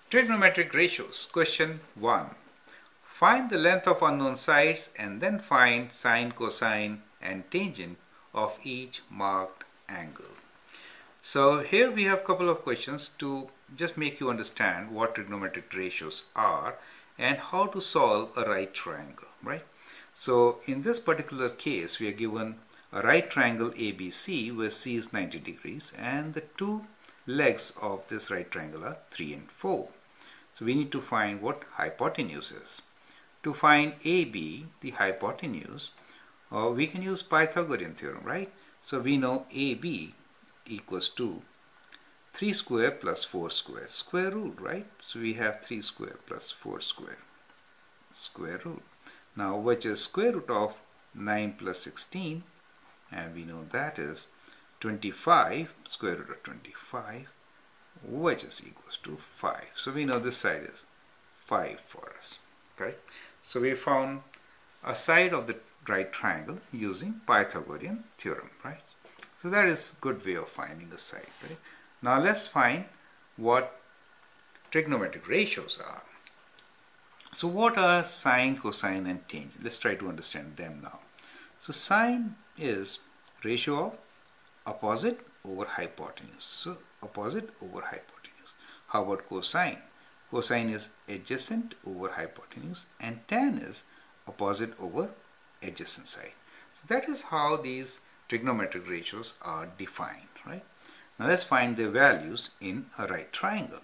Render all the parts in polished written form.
Trigonometric ratios. Question 1. Find the length of unknown sides and then find sine, cosine and tangent of each marked angle. So here we have a couple of questions to just make you understand what trigonometric ratios are and how to solve a right triangle, right? So in this particular case, we are given a right triangle ABC where C is 90 degrees and the two legs of this right triangle are 3 and 4. So we need to find what hypotenuse is. To find AB, the hypotenuse, we can use Pythagorean theorem, right? So we know AB equals to 3 square plus 4 square, square root, right? So we have 3 square plus 4 square, square root. Now which is square root of 9 plus 16, and we know that is 25, square root of 25, which is equals to 5. So we know this side is 5 for us, okay? So we found a side of the right triangle using Pythagorean theorem, right? So that is a good way of finding a side, right? Now let's find what trigonometric ratios are. So what are sine, cosine and tangent? Let's try to understand them now. So sine is ratio of opposite over hypotenuse. So opposite over hypotenuse. How about cosine? Cosine is adjacent over hypotenuse and tan is opposite over adjacent side. So that is how these trigonometric ratios are defined, right? Now let's find their values in a right triangle.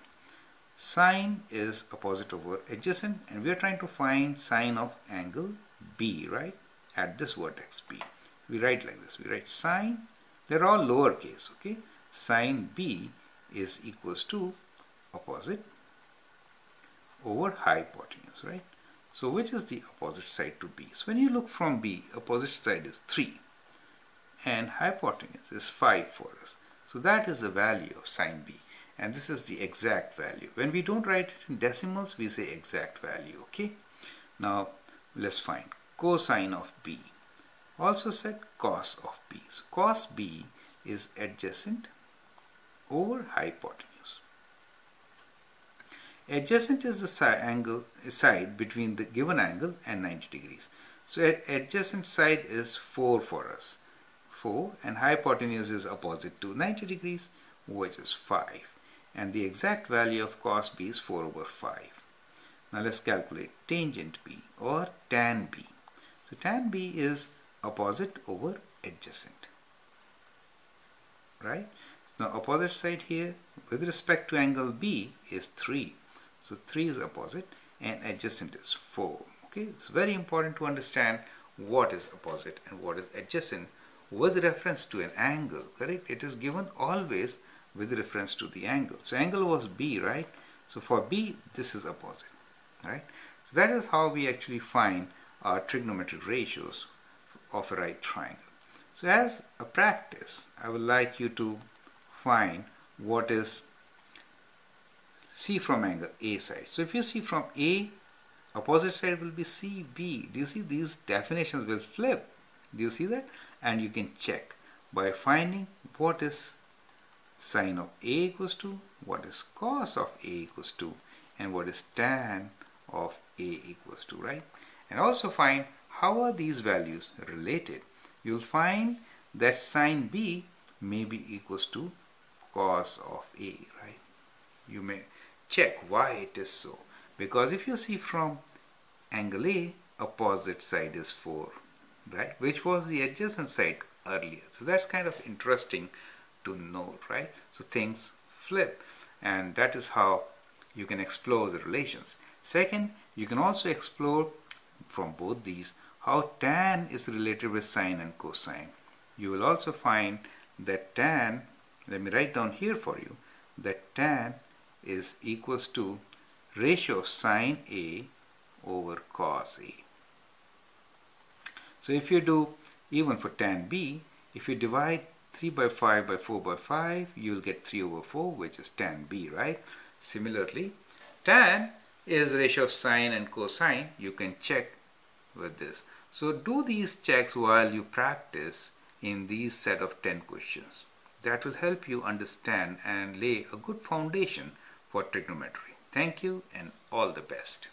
Sine is opposite over adjacent and we are trying to find sine of angle B, right? At this vertex B. We write like this. We write sine, they're all lowercase, okay? Sine B is equals to opposite over hypotenuse, right? So which is the opposite side to B? So when you look from B, opposite side is 3 and hypotenuse is 5 for us. So that is the value of sine B and this is the exact value. When we don't write it in decimals, we say exact value, okay? Now let's find cosine of B. Also said cos of B. So cos B is adjacent over hypotenuse. Adjacent is the side between the given angle and 90 degrees. So adjacent side is 4 for us. 4 and hypotenuse is opposite to 90 degrees, which is 5. And the exact value of cos B is 4 over 5. Now let's calculate tangent B or tan B. So tan B is opposite over adjacent, right? Now opposite side here with respect to angle B is 3. So 3 is opposite and adjacent is 4. Okay, it's very important to understand what is opposite and what is adjacent with reference to an angle, correct? It is given always with reference to the angle. So angle was B, right? So for B, this is opposite, right? So that is how we actually find our trigonometric ratios of a right triangle. So as a practice, I would like you to find what is C from angle A side. So if you see from A, opposite side will be CB. Do you see these definitions will flip? Do you see that? And you can check by finding what is sine of A equals to, what is cos of A equals to, and what is tan of A equals to, right? And also find how are these values related. You'll find that sine B may be equals to cos of A, right? You may check why it is so. Because if you see from angle A, opposite side is 4, right? Which was the adjacent side earlier. So that's kind of interesting to note, right? So things flip and that is how you can explore the relations. Second, you can also explore from both these how tan is related with sine and cosine. You will also find that tan, let me write down here for you, that tan is equals to ratio of sine A over cos A. So if you do even for tan B, if you divide 3 by 5 by 4 by 5, you will get 3 over 4, which is tan B, right? Similarly, tan is ratio of sine and cosine. You can check with this. So do these checks while you practice in these set of 10 questions. That will help you understand and lay a good foundation for trigonometry. Thank you and all the best.